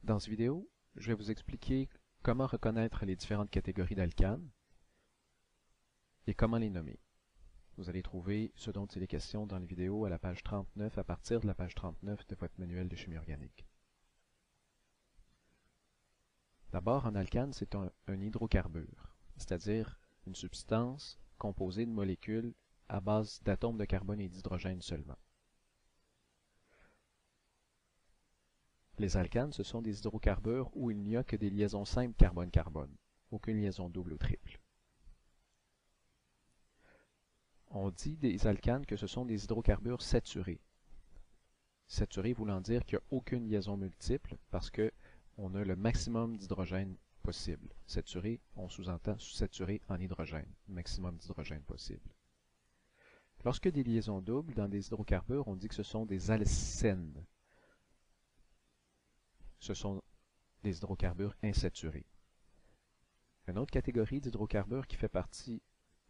Dans cette vidéo, je vais vous expliquer comment reconnaître les différentes catégories d'alcanes et comment les nommer. Vous allez trouver ce dont il est question dans les vidéos à la page 39, à partir de la page 39 de votre manuel de chimie organique. D'abord, un alcane, c'est un hydrocarbure, c'est-à-dire une substance composée de molécules à base d'atomes de carbone et d'hydrogène seulement. Les alcanes, ce sont des hydrocarbures où il n'y a que des liaisons simples carbone-carbone, aucune liaison double ou triple. On dit des alcanes que ce sont des hydrocarbures saturés. Saturés voulant dire qu'il n'y a aucune liaison multiple parce qu'on a le maximum d'hydrogène possible. Saturé, on sous-entend saturé en hydrogène, maximum d'hydrogène possible. Lorsque des liaisons doubles dans des hydrocarbures, on dit que ce sont des alcènes. Ce sont des hydrocarbures insaturés. Une autre catégorie d'hydrocarbures qui fait partie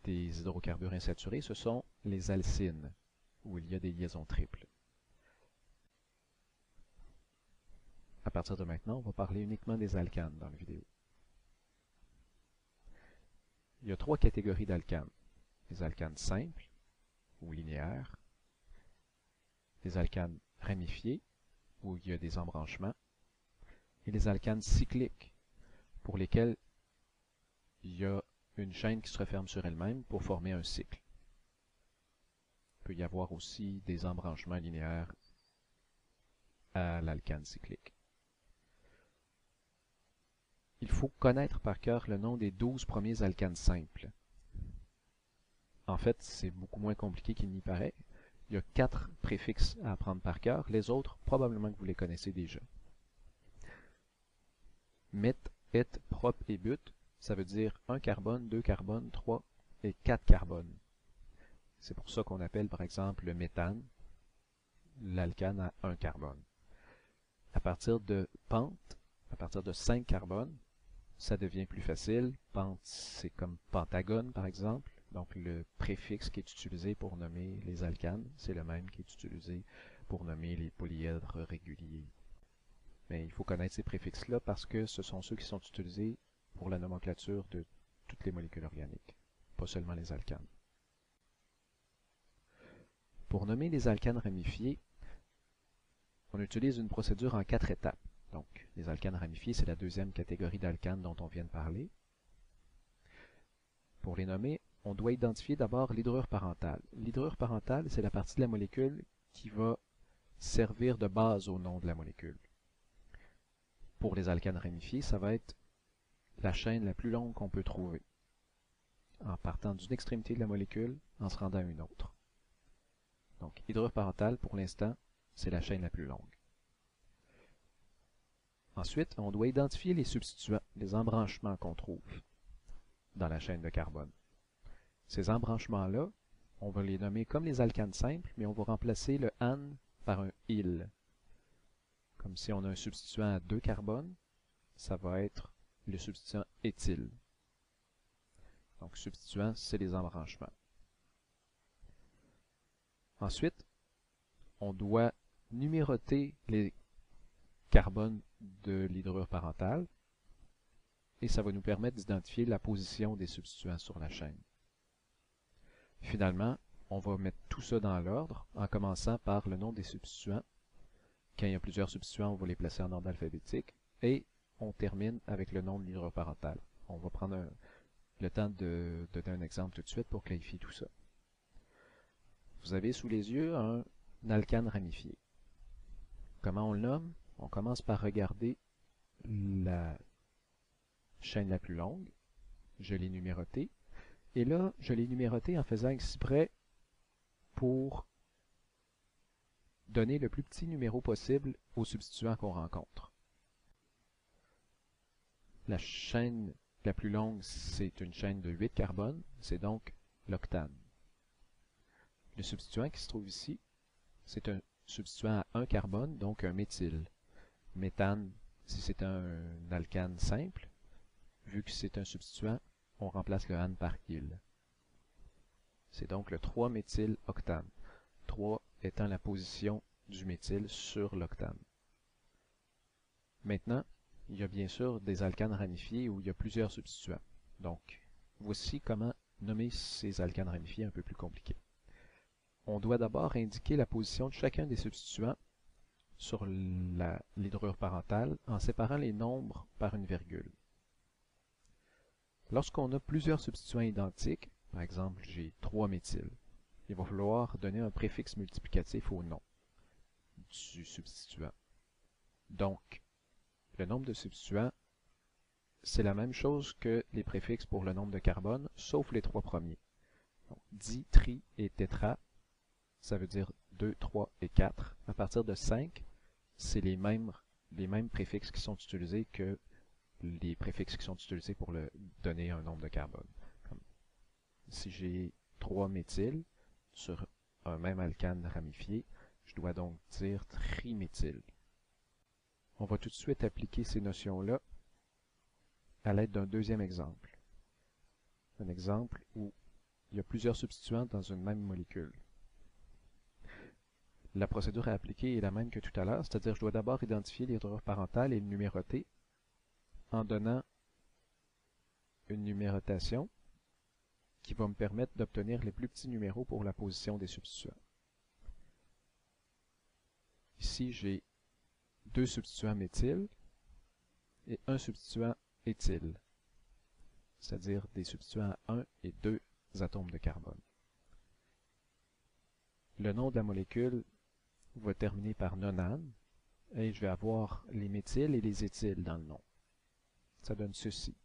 des hydrocarbures insaturés, ce sont les alcynes, où il y a des liaisons triples. À partir de maintenant, on va parler uniquement des alcanes dans la vidéo. Il y a trois catégories d'alcanes. Les alcanes simples, ou linéaires, les alcanes ramifiés, où il y a des embranchements, et les alcanes cycliques, pour lesquels il y a une chaîne qui se referme sur elle-même pour former un cycle. Il peut y avoir aussi des embranchements linéaires à l'alcane cyclique. Il faut connaître par cœur le nom des 12 premiers alcanes simples. En fait, c'est beaucoup moins compliqué qu'il n'y paraît. Il y a 4 préfixes à apprendre par cœur. Les autres, probablement que vous les connaissez déjà. Met, et, prop et but, ça veut dire 1 carbone, 2 carbones, 3 et 4 carbones. C'est pour ça qu'on appelle par exemple le méthane l'alcane à 1 carbone. À partir de pente, à partir de 5 carbones, ça devient plus facile. Pente, c'est comme pentagone par exemple. Donc le préfixe qui est utilisé pour nommer les alcanes, c'est le même qui est utilisé pour nommer les polyèdres réguliers. Mais il faut connaître ces préfixes-là parce que ce sont ceux qui sont utilisés pour la nomenclature de toutes les molécules organiques, pas seulement les alcanes. Pour nommer les alcanes ramifiés, on utilise une procédure en 4 étapes. Donc, les alcanes ramifiés, c'est la deuxième catégorie d'alcanes dont on vient de parler. Pour les nommer, on doit identifier d'abord l'hydrure parentale. L'hydrure parentale, c'est la partie de la molécule qui va servir de base au nom de la molécule. Pour les alcanes ramifiés, ça va être la chaîne la plus longue qu'on peut trouver, en partant d'une extrémité de la molécule en se rendant à une autre. Donc, hydrure parentale, pour l'instant, c'est la chaîne la plus longue. Ensuite, on doit identifier les substituants, les embranchements qu'on trouve dans la chaîne de carbone. Ces embranchements-là, on va les nommer comme les alcanes simples, mais on va remplacer le ane par un il. Comme si on a un substituant à 2 carbones, ça va être le substituant éthyle. Donc, substituant, c'est les embranchements. Ensuite, on doit numéroter les carbones de l'hydrure parentale et ça va nous permettre d'identifier la position des substituants sur la chaîne. Finalement, on va mettre tout ça dans l'ordre en commençant par le nom des substituants. Quand il y a plusieurs substituants, on va les placer en ordre alphabétique et on termine avec le nom de l'hydrure parentale. On va prendre le temps de donner un exemple tout de suite pour clarifier tout ça. Vous avez sous les yeux un alcane ramifié. Comment on le nomme? On commence par regarder la chaîne la plus longue. Je l'ai numérotée. Et là, je l'ai numérotée en faisant exprès pour donner le plus petit numéro possible aux substituants qu'on rencontre. La chaîne la plus longue, c'est une chaîne de 8 carbones, c'est donc l'octane. Le substituant qui se trouve ici, c'est un substituant à 1 carbone, donc un méthyle. Méthane, si c'est un alcane simple, vu que c'est un substituant, on remplace le ane par il. C'est donc le 3-méthyloctane. 3 étant la position du méthyle sur l'octane. Maintenant, il y a bien sûr des alcanes ramifiés où il y a plusieurs substituants. Donc, voici comment nommer ces alcanes ramifiés un peu plus compliqués. On doit d'abord indiquer la position de chacun des substituants sur l'hydrure parentale en séparant les nombres par une virgule. Lorsqu'on a plusieurs substituants identiques, par exemple j'ai 3 méthyl, il va falloir donner un préfixe multiplicatif au nom du substituant. Donc, le nombre de substituants, c'est la même chose que les préfixes pour le nombre de carbone, sauf les 3 premiers. Donc, di, tri et tétra, ça veut dire 2, 3 et 4. À partir de 5, c'est les mêmes préfixes qui sont utilisés que les préfixes qui sont utilisés pour donner un nombre de carbone. Comme si j'ai 3 méthyl sur un même alcane ramifié, je dois donc dire triméthyl. On va tout de suite appliquer ces notions-là à l'aide d'un deuxième exemple. Un exemple où il y a plusieurs substituants dans une même molécule. La procédure à appliquer est la même que tout à l'heure, c'est-à-dire que je dois d'abord identifier l'hydrure parentale et le numéroter en donnant une numérotation qui va me permettre d'obtenir les plus petits numéros pour la position des substituants. Ici, j'ai 2 substituants méthyl et un substituant éthyle, c'est-à-dire des substituants à 1 et 2 atomes de carbone. Le nom de la molécule va terminer par nonane et je vais avoir les méthyls et les éthyles dans le nom. Ça donne ceci.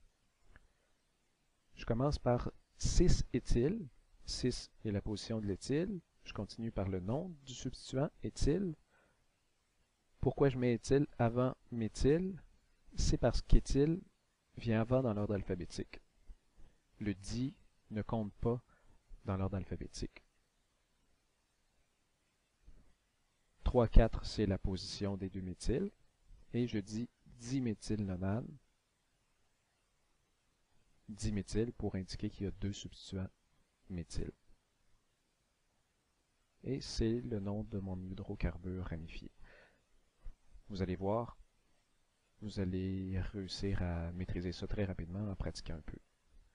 Je commence par 6-éthyle. 6 est la position de l'éthyle. Je continue par le nom du substituant, éthyle. Pourquoi je mets éthyle avant méthyle? C'est parce qu'éthyle vient avant dans l'ordre alphabétique. Le di ne compte pas dans l'ordre alphabétique. 3, 4, c'est la position des 2 méthyls. Et je dis diméthylnonane. Diméthyl pour indiquer qu'il y a 2 substituants méthyl. Et c'est le nom de mon hydrocarbure ramifié. Vous allez voir, vous allez réussir à maîtriser ça très rapidement en pratiquant un peu.